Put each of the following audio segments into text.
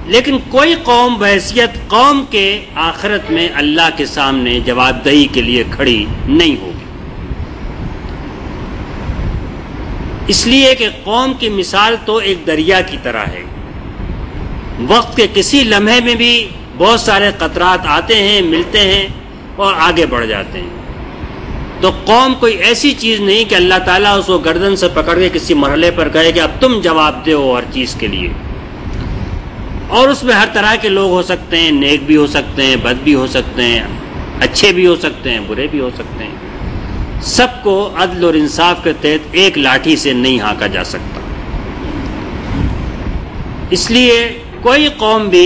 لیکن کوئی قوم بحیثیت قوم کے آخرت میں اللہ کے سامنے جواب دہی کے لیے کھڑی نہیں ہوگی، اس لیے کہ قوم کی مثال تو ایک دریا کی طرح ہے، وقت کے کسی لمحے میں بھی بہت سارے قطرات آتے ہیں، ملتے ہیں اور آگے بڑھ جاتے ہیں۔ تو قوم کوئی ایسی چیز نہیں کہ اللہ تعالیٰ اس کو گردن سے پکڑ کے کسی مرحلے پر کہے کہ اب تم جواب دو ہر چیز کے لیے، اور اس میں ہر طرح کے لوگ ہو سکتے ہیں، نیک بھی ہو سکتے ہیں، بد بھی ہو سکتے ہیں، اچھے بھی ہو سکتے ہیں، برے بھی ہو سکتے ہیں، سب کو عدل اور انصاف کے تحت ایک لاٹھی سے نہیں ہانکا جا سکتا۔ اس لیے کوئی قوم بھی،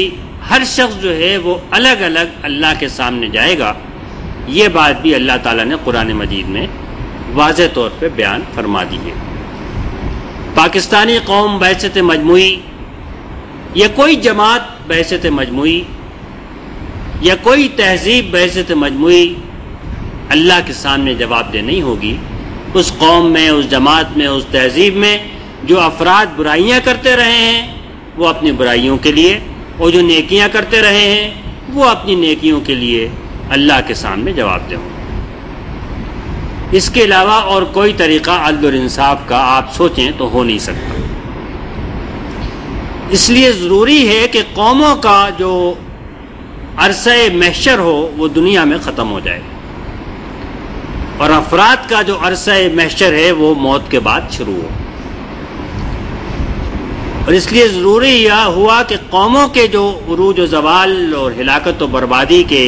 ہر شخص جو ہے وہ الگ الگ اللہ کے سامنے جائے گا، یہ بات بھی اللہ تعالیٰ نے قرآن مجید میں واضح طور پہ بیان فرما دی ہے۔ پاکستانی قوم بحیثیت مجموعی یا کوئی جماعت بحیثیت مجموعی یا کوئی تہذیب بحیثیت مجموعی اللہ کے سامنے جواب دہ نہیں ہوگی۔ اس قوم میں، اس جماعت میں، اس تہذیب میں جو افراد برائیاں کرتے رہے ہیں وہ اپنی برائیوں کے لیے، اور جو نیکیاں کرتے رہے ہیں وہ اپنی نیکیوں کے لیے اللہ کے سامنے جواب دہ ہوں۔ اس کے علاوہ اور کوئی طریقہ عدل اور انصاف کا آپ سوچیں تو ہو نہیں سکتا۔ اس لیے ضروری ہے کہ قوموں کا جو عرصہ محشر ہو وہ دنیا میں ختم ہو جائے، اور افراد کا جو عرصہ محشر ہے وہ موت کے بعد شروع ہو۔ اور اس لیے ضروری یہ ہوا کہ قوموں کے جو عروج و زوال اور ہلاکت و بربادی کے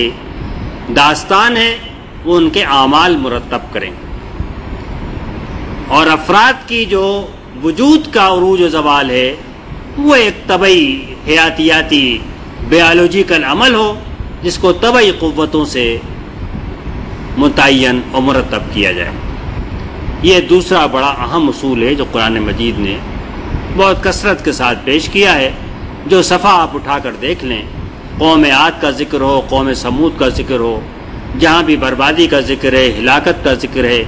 داستان ہے وہ ان کے اعمال مرتب کریں، اور افراد کی جو وجود کا عروج و زوال ہے وہ ایک طبعی حیاتیاتی بیالوجیکل عمل ہو جس کو طبعی قوتوں سے متعین اور مرتب کیا جائے۔ یہ دوسرا بڑا اہم اصول ہے جو قرآن مجید نے بہت کثرت کے ساتھ پیش کیا ہے۔ جو صفحہ آپ اٹھا کر دیکھ لیں، قوم عاد کا ذکر ہو، قوم سمود کا ذکر ہو، جہاں بھی بربادی کا ذکر ہے، ہلاکت کا ذکر ہے،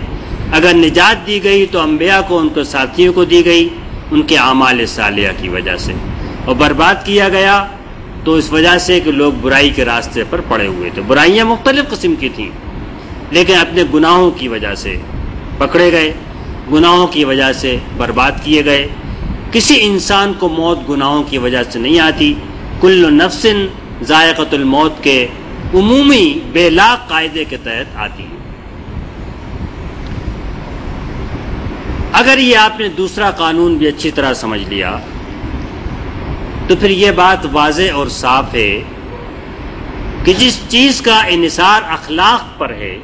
اگر نجات دی گئی تو انبیاء کو، ان کے ساتھیوں کو دی گئی ان کے اعمال صالحہ کی وجہ سے، اور برباد کیا گیا تو اس وجہ سے کہ لوگ برائی کے راستے پر پڑے ہوئے تھے۔ برائیاں مختلف قسم کی تھیں، لیکن اپنے گناہوں کی وجہ سے پکڑے گئے، گناہوں کی وجہ سے برباد کیے گئے۔ کسی انسان کو موت گناہوں کی وجہ سے نہیں آتی، کل نفس ذائقۃ الموت کے عمومی بے لاگ قاعدے کے تحت آتی ہے۔ اگر یہ آپ نے دوسرا قانون بھی اچھی طرح سمجھ لیا تو پھر یہ بات واضح اور صاف ہے کہ جس چیز کا انحصار اخلاق پر ہے،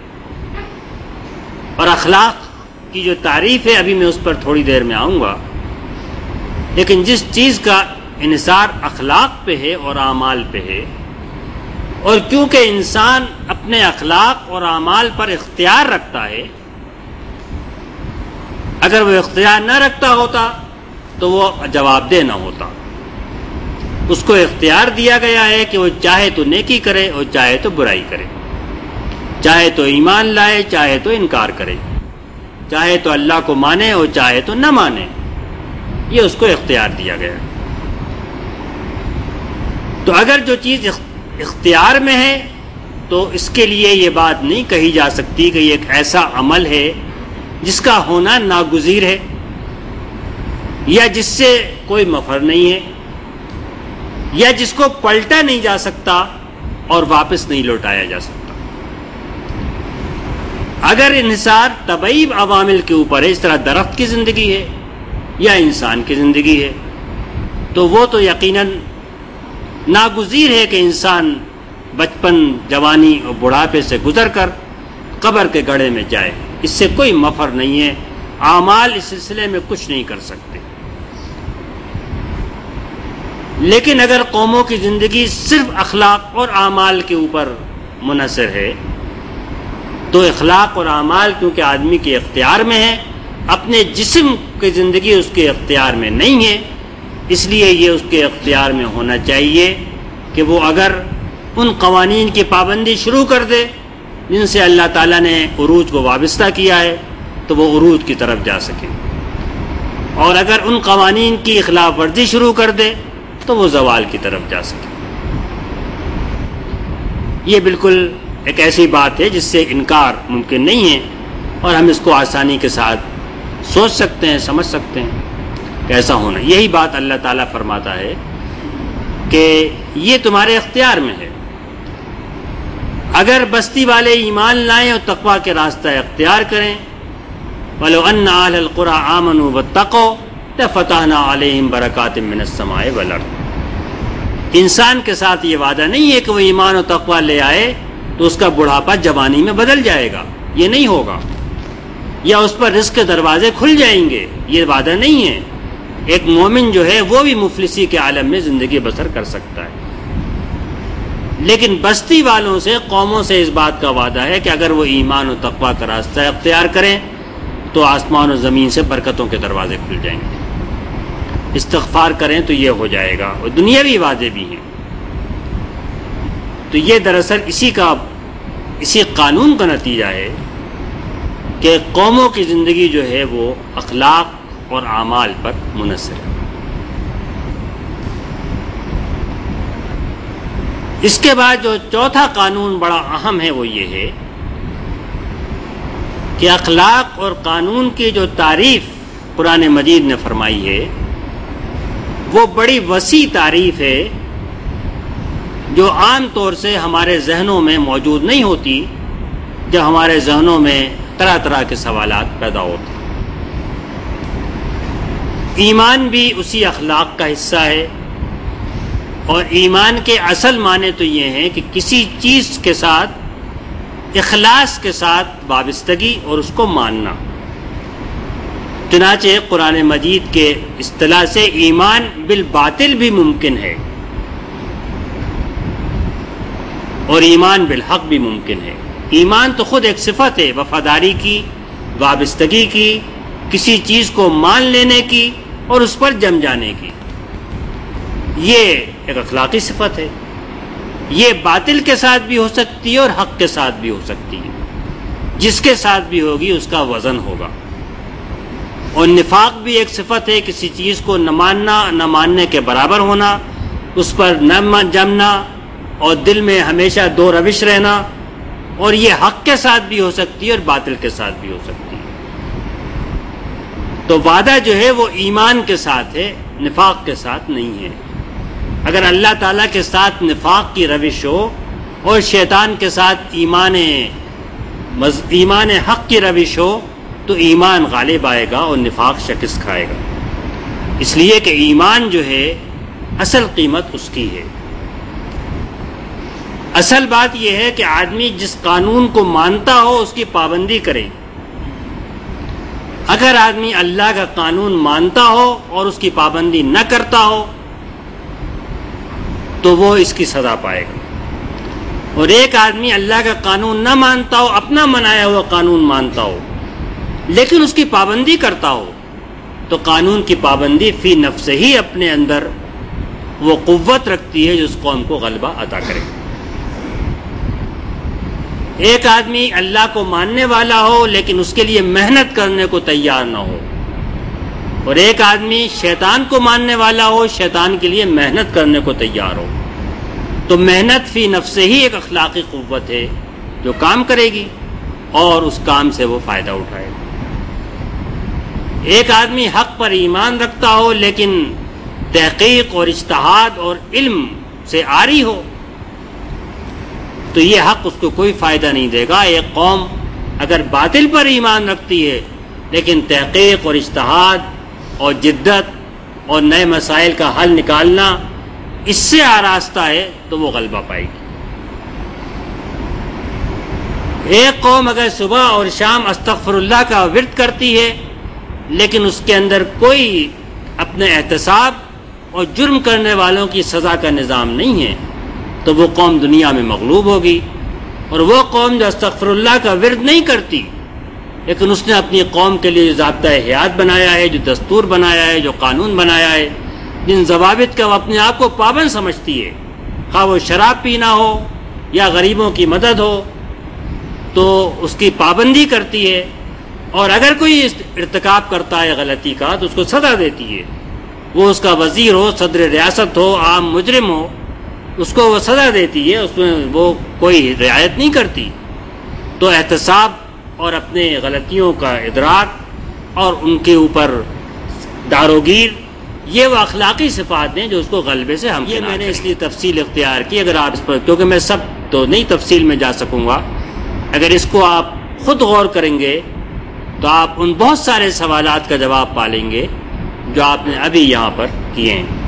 اور اخلاق کی جو تعریف ہے ابھی میں اس پر تھوڑی دیر میں آؤں گا، لیکن جس چیز کا انحصار اخلاق پہ ہے اور اعمال پہ ہے، اور کیونکہ انسان اپنے اخلاق اور اعمال پر اختیار رکھتا ہے، اگر وہ اختیار نہ رکھتا ہوتا تو وہ جواب دہ نہ ہوتا۔ اس کو اختیار دیا گیا ہے کہ وہ چاہے تو نیکی کرے اور چاہے تو برائی کرے، چاہے تو ایمان لائے چاہے تو انکار کرے، چاہے تو اللہ کو مانے اور چاہے تو نہ مانے، یہ اس کو اختیار دیا گیا ہے۔ تو اگر جو چیز اختیار میں ہے تو اس کے لیے یہ بات نہیں کہی جا سکتی کہ یہ ایک ایسا عمل ہے جس کا ہونا ناگزیر ہے، یا جس سے کوئی مفر نہیں ہے، یا جس کو پلٹا نہیں جا سکتا اور واپس نہیں لوٹایا جا سکتا۔ اگر انحصار طبعی عوامل کے اوپر ہے، اس طرح درخت کی زندگی ہے یا انسان کی زندگی ہے، تو وہ تو یقیناً ناگزیر ہے کہ انسان بچپن، جوانی اور بڑھاپے سے گزر کر قبر کے گڑھے میں جائے، اس سے کوئی مفر نہیں ہے، اعمال اس سلسلے میں کچھ نہیں کر سکتے۔ لیکن اگر قوموں کی زندگی صرف اخلاق اور اعمال کے اوپر منحصر ہے تو اخلاق اور اعمال کیونکہ آدمی کے اختیار میں ہے، اپنے جسم کی زندگی اس کے اختیار میں نہیں ہے، اس لیے یہ اس کے اختیار میں ہونا چاہیے کہ وہ اگر ان قوانین کی پابندی شروع کر دے جن سے اللہ تعالیٰ نے عروج کو وابستہ کیا ہے تو وہ عروج کی طرف جا سکے، اور اگر ان قوانین کی خلاف ورزی شروع کر دے تو وہ زوال کی طرف جا سکے۔ یہ بالکل ایک ایسی بات ہے جس سے انکار ممکن نہیں ہے، اور ہم اس کو آسانی کے ساتھ سوچ سکتے ہیں، سمجھ سکتے ہیں کہ ایسا ہونا۔ یہی بات اللہ تعالیٰ فرماتا ہے کہ یہ تمہارے اختیار میں ہے، اگر بستی والے ایمان لائیں اور تقوی کے راستہ اختیار کریں، وَلَوْ أَنَّ أَهْلَ الْقُرَىٰ آمَنُوا وَاتَّقَوْا لَفَتَحْنَا عَلَيْهِمْ بَرَكَاتٍ مِّنَ السَّمَاءِ وَالْأَرْضِ۔ انسان کے ساتھ یہ وعدہ نہیں ہے کہ وہ ایمان و تقوی لے آئے تو اس کا بڑھاپا جوانی میں بدل جائے گا، یہ نہیں ہوگا، یا اس پر رزق کے دروازے کھل جائیں گے، یہ وعدہ نہیں ہے۔ ایک مومن جو ہے وہ بھی مفلسی کے عالم میں زندگی بسر کر سکتا ہے، لیکن بستی والوں سے، قوموں سے اس بات کا وعدہ ہے کہ اگر وہ ایمان و تقوی کا راستہ اختیار کریں تو آسمان و زمین سے برکتوں کے دروازے کھل جائیں گے، استغفار کریں تو یہ ہو جائے گا، اور دنیاوی وعدے بھی ہیں۔ تو یہ دراصل اسی قانون کا نتیجہ ہے کہ قوموں کی زندگی جو ہے وہ اخلاق اور اعمال پر منحصر ہے۔ اس کے بعد جو چوتھا قانون بڑا اہم ہے وہ یہ ہے کہ اخلاق اور قانون کی جو تعریف قرآن مجید نے فرمائی ہے وہ بڑی وسیع تعریف ہے، جو عام طور سے ہمارے ذہنوں میں موجود نہیں ہوتی جب ہمارے ذہنوں میں طرح طرح کے سوالات پیدا ہوتے ہیں۔ ایمان بھی اسی اخلاق کا حصہ ہے، اور ایمان کے اصل معنی تو یہ ہیں کہ کسی چیز کے ساتھ اخلاص کے ساتھ وابستگی اور اس کو ماننا۔ چنانچہ قرآن مجید کے اصطلاح سے ایمان بالباطل بھی ممکن ہے اور ایمان بالحق بھی ممکن ہے۔ ایمان تو خود ایک صفت ہے، وفاداری کی، وابستگی کی، کسی چیز کو مان لینے کی اور اس پر جم جانے کی، یہ ایک اخلاقی صفت ہے۔ یہ باطل کے ساتھ بھی ہو سکتی ہے اور حق کے ساتھ بھی ہو سکتی ہے، جس کے ساتھ بھی ہوگی اس کا وزن ہوگا۔ اور نفاق بھی ایک صفت ہے، کسی چیز کو نہ ماننا، نہ ماننے کے برابر ہونا، اس پر نہ جمنا اور دل میں ہمیشہ دو روش رہنا، اور یہ حق کے ساتھ بھی ہو سکتی ہے اور باطل کے ساتھ بھی ہو سکتی ہے۔ تو وعدہ جو ہے وہ ایمان کے ساتھ ہے، نفاق کے ساتھ نہیں ہے۔ اگر اللہ تعالیٰ کے ساتھ نفاق کی روش ہو اور شیطان کے ساتھ ایمان حق کی روش ہو تو ایمان غالب آئے گا اور نفاق شکست کھائے گا، اس لیے کہ ایمان جو ہے اصل قیمت اس کی ہے۔ اصل بات یہ ہے کہ آدمی جس قانون کو مانتا ہو اس کی پابندی کرے۔ اگر آدمی اللہ کا قانون مانتا ہو اور اس کی پابندی نہ کرتا ہو تو وہ اس کی سزا پائے گا، اور ایک آدمی اللہ کا قانون نہ مانتا ہو، اپنا بنایا ہوا قانون مانتا ہو لیکن اس کی پابندی کرتا ہو، تو قانون کی پابندی فی نفس ہی اپنے اندر وہ قوت رکھتی ہے جو اس قوم کو غلبہ عطا کرے۔ ایک آدمی اللہ کو ماننے والا ہو لیکن اس کے لیے محنت کرنے کو تیار نہ ہو، اور ایک آدمی شیطان کو ماننے والا ہو، شیطان کے لیے محنت کرنے کو تیار ہو، تو محنت فی نفس ہی ایک اخلاقی قوت ہے جو کام کرے گی اور اس کام سے وہ فائدہ اٹھائے گا۔ ایک آدمی حق پر ایمان رکھتا ہو لیکن تحقیق اور اجتہاد اور علم سے عاری ہو تو یہ حق اس کو کوئی فائدہ نہیں دے گا۔ ایک قوم اگر باطل پر ایمان رکھتی ہے لیکن تحقیق اور اجتہاد اور جدت اور نئے مسائل کا حل نکالنا اس سے آراستہ ہے تو وہ غلبہ پائے گی۔ ایک قوم اگر صبح اور شام استغفر اللہ کا ورد کرتی ہے لیکن اس کے اندر کوئی اپنے احتساب اور جرم کرنے والوں کی سزا کا نظام نہیں ہے تو وہ قوم دنیا میں مغلوب ہوگی۔ اور وہ قوم جو استغفر اللہ کا ورد نہیں کرتی لیکن اس نے اپنی قوم کے لیے ضابطۂ حیات بنایا ہے، جو دستور بنایا ہے، جو قانون بنایا ہے، جن ضوابط کا وہ اپنے آپ کو پابند سمجھتی ہے، خواہ وہ شراب پینا ہو یا غریبوں کی مدد ہو، تو اس کی پابندی کرتی ہے، اور اگر کوئی ارتکاب کرتا ہے غلطی کا تو اس کو سزا دیتی ہے۔ وہ اس کا وزیر ہو، صدر ریاست ہو، عام مجرم ہو، اس کو وہ سزا دیتی ہے، اس میں وہ کوئی رعایت نہیں کرتی. تو احتساب اور اپنے غلطیوں کا ادراک اور ان کے اوپر داروگیر، یہ وہ اخلاقی صفات ہیں جو اس کو غلبے سے ہم یہ میں نے اس لیے تفصیل اختیار کی. اگر آپ اس پر، کیونکہ میں سب تو نہیں تفصیل میں جا سکوں گا، اگر اس کو آپ خود غور کریں گے تو آپ ان بہت سارے سوالات کا جواب پالیں گے جو آپ نے ابھی یہاں پر کیے ہیں.